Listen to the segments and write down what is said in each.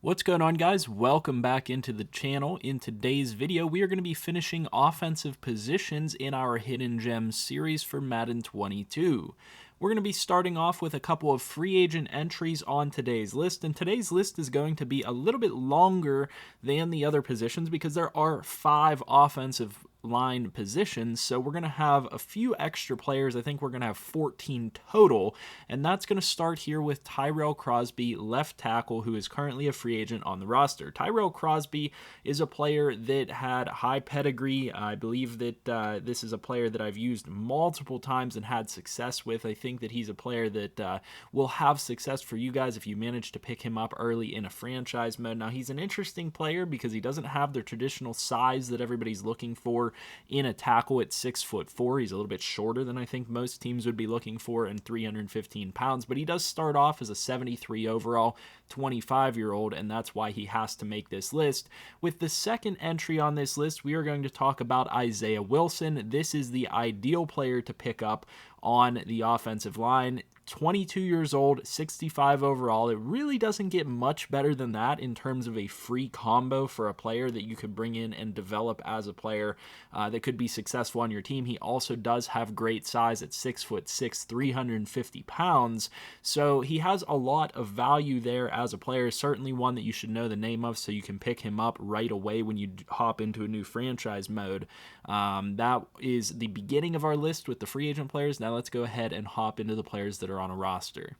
What's going on, guys? Welcome back into the channel. In today's video, we are going to be finishing offensive positions in our Hidden Gems series for Madden 22. We're going to be starting off with a couple of free agent entries on today's list, and today's list is going to be a little bit longer than the other positions because there are 5 offensive line positions, so we're going to have a few extra players. I think we're going to have 14 total, and that's going to start here with Tyrell Crosby, left tackle, who is currently a free agent on the roster. Tyrell Crosby is a player that had high pedigree. I believe that this is a player that I've used multiple times and had success with. I think that he's a player that will have success for you guys if you manage to pick him up early in a franchise mode. Now, he's an interesting player because he doesn't have the traditional size that everybody's looking for in a tackle at 6'4". He's a little bit shorter than I think most teams would be looking for, and 315 pounds, but he does start off as a 73 overall 25-year-old, and that's why he has to make this list. With the second entry on this list, we are going to talk about Isaiah Wilson. This is the ideal player to pick up on the offensive line. 22 years old, 65 overall. It really doesn't get much better than that in terms of a free combo for a player that you could bring in and develop as a player that could be successful on your team. He also does have great size at 6'6", 350 pounds. So he has a lot of value there as a player. Certainly one that you should know the name of so you can pick him up right away when you hop into a new franchise mode. That is the beginning of our list with the free agent players. Now let's go ahead and hop into the players that are on a roster.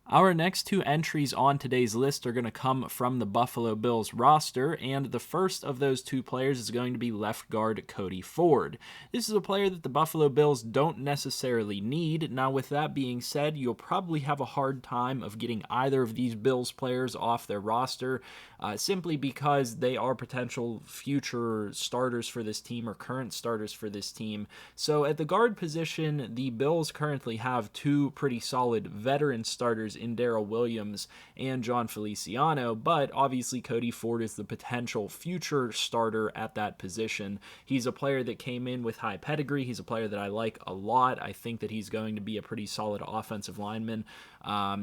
Our next 2 entries on today's list are going to come from the Buffalo Bills roster, and the first of those 2 players is going to be left guard Cody Ford. This is a player that the Buffalo Bills don't necessarily need. Now, with that being said, you'll probably have a hard time of getting either of these Bills players off their roster simply because they are potential future starters for this team or current starters for this team. So at the guard position, the Bills currently have 2 pretty solid veteran starters in Darrell Williams and John Feliciano, but obviously Cody Ford is the potential future starter at that position. He's a player that came in with high pedigree. He's a player that I like a lot. I think that he's going to be a pretty solid offensive lineman.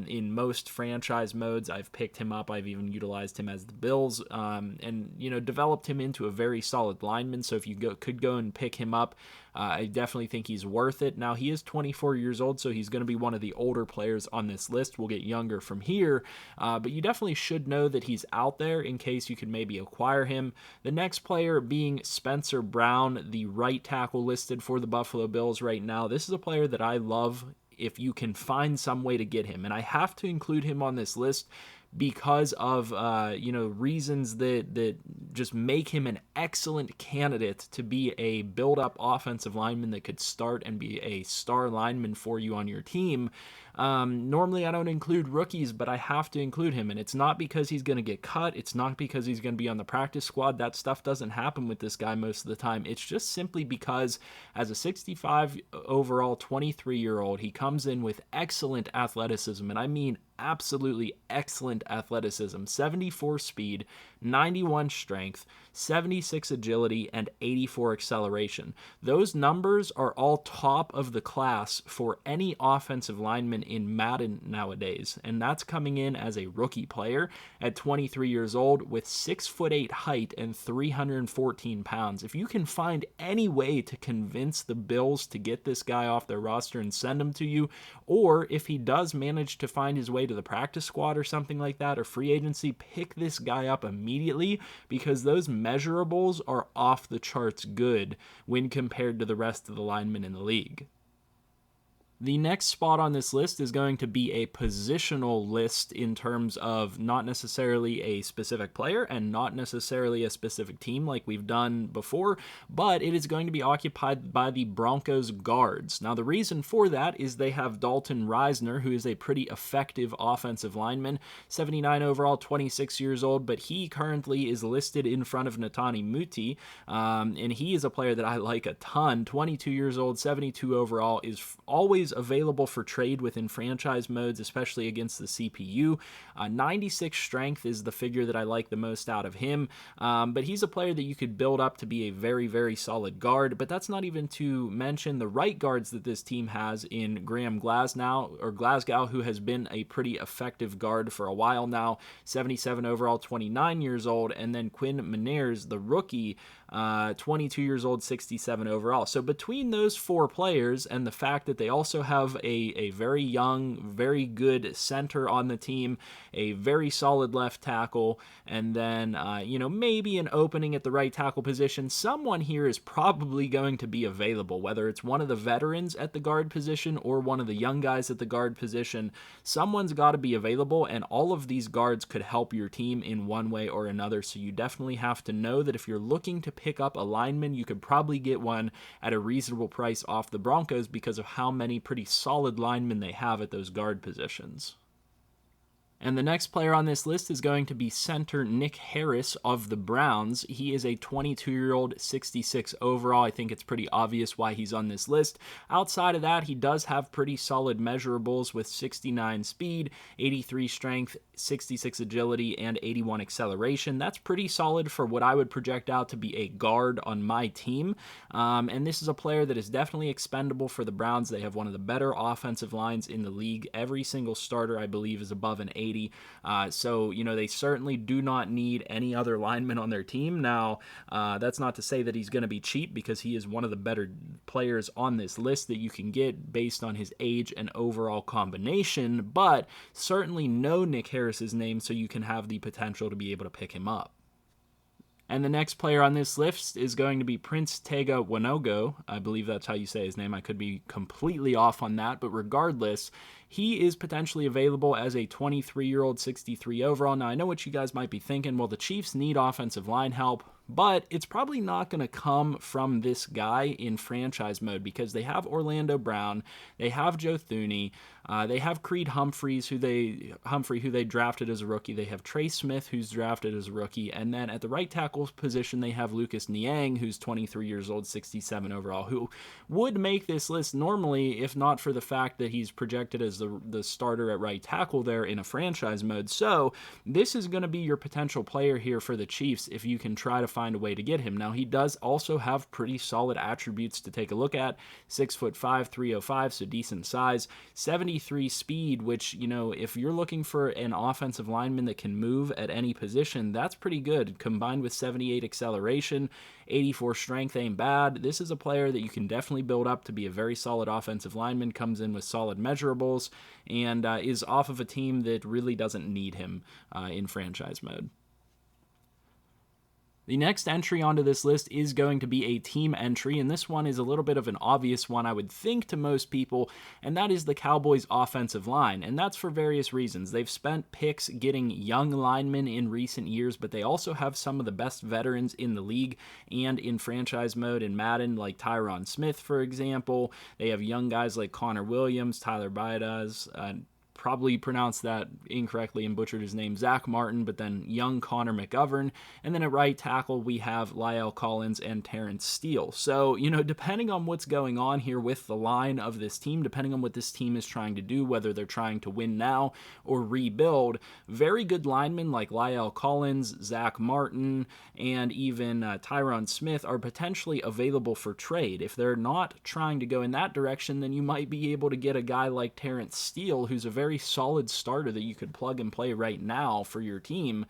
In most franchise modes, I've picked him up. I've even utilized him as the Bills, and developed him into a very solid lineman. So if you could go and pick him up, I definitely think he's worth it. Now, he is 24 years old, so he's going to be one of the older players on this list. We'll get younger from here, but you definitely should know that he's out there in case you can maybe acquire him. The next player being Spencer Brown, the right tackle listed for the Buffalo Bills right now. This is a player that I love if you can find some way to get him, and I have to include him on this list because of reasons that just make him an excellent candidate to be a build-up offensive lineman that could start and be a star lineman for you on your team. Normally I don't include rookies, but I have to include him, and it's not because he's going to get cut. It's not because he's going to be on the practice squad. That stuff doesn't happen with this guy most of the time. It's just simply because as a 65 overall 23-year-old, he comes in with excellent athleticism, and I mean absolutely excellent athleticism. 74 speed, 91 strength, 76 agility, and 84 acceleration. Those numbers are all top of the class for any offensive lineman in Madden nowadays, and that's coming in as a rookie player at 23 years old with 6'8" height and 314 pounds. If you can find any way to convince the Bills to get this guy off their roster and send him to you, or if he does manage to find his way to the practice squad or something like that, or free agency, pick this guy up immediately because those measurables are off the charts good when compared to the rest of the linemen in the league. The next spot on this list is going to be a positional list in terms of not necessarily a specific player and not necessarily a specific team like we've done before, but it is going to be occupied by the Broncos guards. Now, the reason for that is they have Dalton Reisner, who is a pretty effective offensive lineman, 79 overall, 26 years old, but he currently is listed in front of Netani Muti, and he is a player that I like a ton. 22 years old, 72 overall, is always available for trade within franchise modes, especially against the CPU. 96 strength is the figure that I like the most out of him, but he's a player that you could build up to be a very, very solid guard, but that's not even to mention the right guards that this team has in Graham Glasgow, who has been a pretty effective guard for a while now, 77 overall, 29 years old, and then Quinn Miniers, the rookie, 22 years old, 67 overall. So between those four players and the fact that they also have a very young, very good center on the team, a very solid left tackle, and then, maybe an opening at the right tackle position, someone here is probably going to be available, whether it's one of the veterans at the guard position or one of the young guys at the guard position. Someone's got to be available, and all of these guards could help your team in one way or another. So you definitely have to know that if you're looking to pick up a lineman, you could probably get one at a reasonable price off the Broncos because of how many pretty solid linemen they have at those guard positions. And the next player on this list is going to be center Nick Harris of the Browns. He is a 22-year-old, 66 overall. I think it's pretty obvious why he's on this list. Outside of that, he does have pretty solid measurables with 69 speed, 83 strength, 66 agility, and 81 acceleration. That's pretty solid for what I would project out to be a guard on my team. And this is a player that is definitely expendable for the Browns. They have one of the better offensive lines in the league. Every single starter, I believe, is above an 80. So they certainly do not need any other lineman on their team. Now, that's not to say that he's going to be cheap, because he is one of the better players on this list that you can get based on his age and overall combination, but certainly know Nick Harris's name so you can have the potential to be able to pick him up. And the next player on this list is going to be Prince Tega Wanogho. I believe that's how you say his name. I could be completely off on that, but regardless, he is potentially available as a 23-year-old, 63 overall. Now, I know what you guys might be thinking. Well, the Chiefs need offensive line help, but it's probably not going to come from this guy in franchise mode, because they have Orlando Brown, they have Joe Thuney, they have Creed Humphrey, who they drafted as a rookie. They have Trey Smith, who's drafted as a rookie, and then at the right tackle position, they have Lucas Niang, who's 23 years old, 67 overall, who would make this list normally if not for the fact that he's projected as the starter at right tackle there in a franchise mode. So this is going to be your potential player here for the Chiefs if you can try to find a way to get him. Now, he does also have pretty solid attributes to take a look at. 6'5", 305, so decent size. 73 speed, which, if you're looking for an offensive lineman that can move at any position, that's pretty good. Combined with 78 acceleration, 84 strength ain't bad. This is a player that you can definitely build up to be a very solid offensive lineman, comes in with solid measurables, and is off of a team that really doesn't need him in franchise mode. The next entry onto this list is going to be a team entry, and this one is a little bit of an obvious one, I would think, to most people, and that is the Cowboys' offensive line, and that's for various reasons. They've spent picks getting young linemen in recent years, but they also have some of the best veterans in the league and in franchise mode in Madden, like Tyron Smith, for example. They have young guys like Connor Williams, Tyler Biadasz, probably pronounced that incorrectly and butchered his name, Zach Martin, but then young Connor McGovern. And then at right tackle, we have Lyle Collins and Terrence Steele. So, depending on what's going on here with the line of this team, depending on what this team is trying to do, whether they're trying to win now or rebuild, very good linemen like Lyle Collins, Zach Martin, and even Tyron Smith are potentially available for trade. If they're not trying to go in that direction, then you might be able to get a guy like Terrence Steele, who's a very solid starter that you could plug and play right now for your team,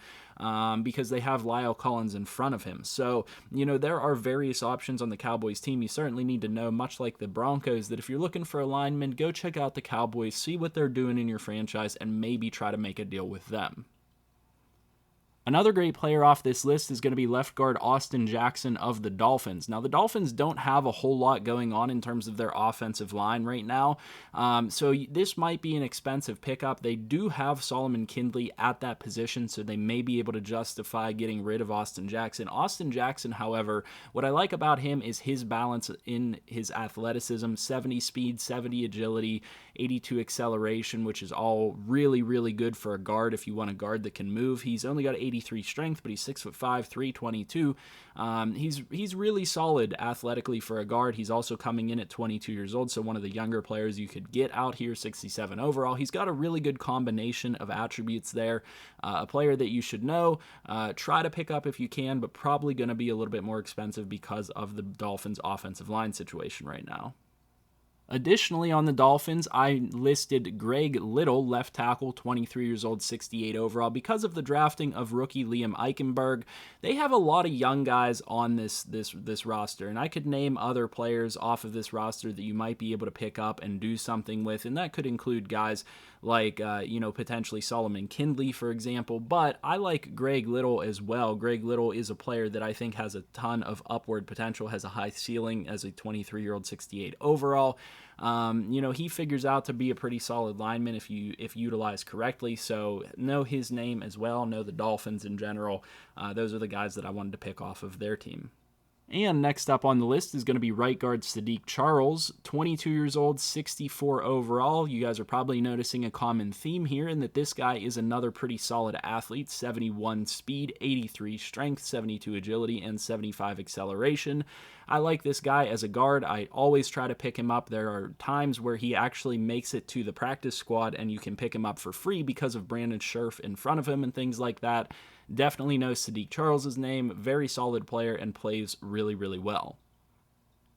because they have Lyle Collins in front of him. So, there are various options on the Cowboys team. You certainly need to know, much like the Broncos, that if you're looking for a lineman, go check out the Cowboys, see what they're doing in your franchise, and maybe try to make a deal with them. Another great player off this list is going to be left guard Austin Jackson of the Dolphins. Now, the Dolphins don't have a whole lot going on in terms of their offensive line right now, so this might be an expensive pickup. They do have Solomon Kindley at that position, so they may be able to justify getting rid of Austin Jackson. Austin Jackson, however, what I like about him is his balance in his athleticism: 70 speed, 70 agility, 82 acceleration, which is all really, really good for a guard if you want a guard that can move. He's only got 80 83 strength, but he's 6'5", 322. He's really solid athletically for a guard. He's also coming in at 22 years old, so one of the younger players you could get out here, 67 overall. He's got a really good combination of attributes there. A player that you should know, try to pick up if you can, but probably going to be a little bit more expensive because of the Dolphins' offensive line situation right now. Additionally, on the Dolphins, I listed Greg Little, left tackle, 23 years old, 68 overall. Because of the drafting of rookie Liam Eichenberg, they have a lot of young guys on this roster, and I could name other players off of this roster that you might be able to pick up and do something with, and that could include guys like, potentially Solomon Kindley, for example, but I like Greg Little as well. Greg Little is a player that I think has a ton of upward potential, has a high ceiling as a 23-year-old, 68 overall. He figures out to be a pretty solid lineman if utilized correctly, so know his name as well, know the Dolphins in general. Those are the guys that I wanted to pick off of their team. And next up on the list is going to be right guard Sadiq Charles, 22 years old, 64 overall. You guys are probably noticing a common theme here in that this guy is another pretty solid athlete, 71 speed, 83 strength, 72 agility, and 75 acceleration. I like this guy as a guard. I always try to pick him up. There are times where he actually makes it to the practice squad and you can pick him up for free because of Brandon Scherf in front of him and things like that. Definitely know Sadiq Charles' name. Very solid player and plays really, really well.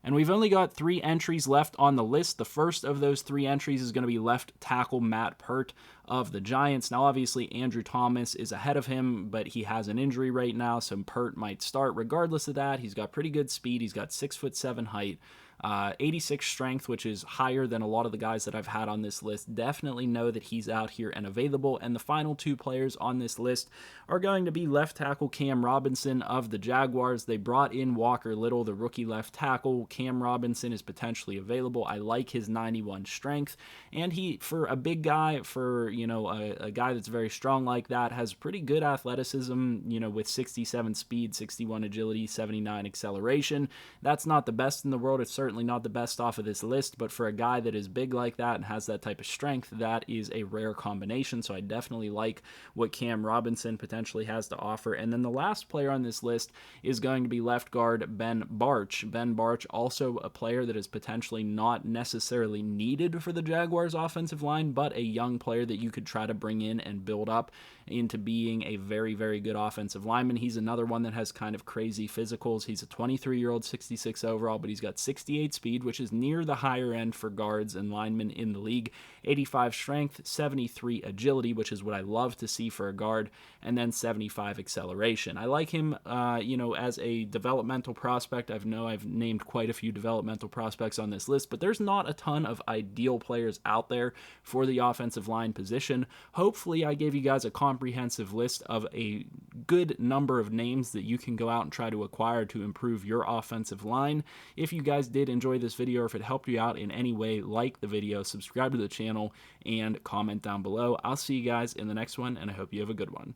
And we've only got 3 entries left on the list. The first of those 3 entries is going to be left tackle Matt Peart of the Giants. Now, obviously, Andrew Thomas is ahead of him, but he has an injury right now, so Peart might start. Regardless of that, he's got pretty good speed. He's got 6'7" height. 86 strength, which is higher than a lot of the guys that I've had on this list. Definitely know that he's out here and available. And the final 2 players on this list are going to be left tackle Cam Robinson of the Jaguars. They brought in Walker Little, the rookie left tackle. Cam Robinson is potentially available. I like his 91 strength, and he, for a big guy, for a guy that's very strong like that, has pretty good athleticism, with 67 speed, 61 agility, 79 acceleration. That's not the best in the world. It's certainly not the best off of this list, but for a guy that is big like that and has that type of strength, that is a rare combination, so I definitely like what Cam Robinson potentially has to offer. And then the last player on this list is going to be left guard Ben Barch. Ben Barch, also a player that is potentially not necessarily needed for the Jaguars offensive line, but a young player that you could try to bring in and build up into being a very, very good offensive lineman. He's another one that has kind of crazy physicals. He's a 23-year-old, 66 overall, but he's got 68 speed, which is near the higher end for guards and linemen in the league. 85 strength, 73 agility, which is what I love to see for a guard, and then 75 acceleration. I like him, as a developmental prospect. I've named quite a few developmental prospects on this list, but there's not a ton of ideal players out there for the offensive line position. Hopefully, I gave you guys a comprehensive list of a good number of names that you can go out and try to acquire to improve your offensive line. If you guys did enjoy this video, or if it helped you out in any way, like the video, subscribe to the channel, and comment down below. I'll see you guys in the next one, and I hope you have a good one.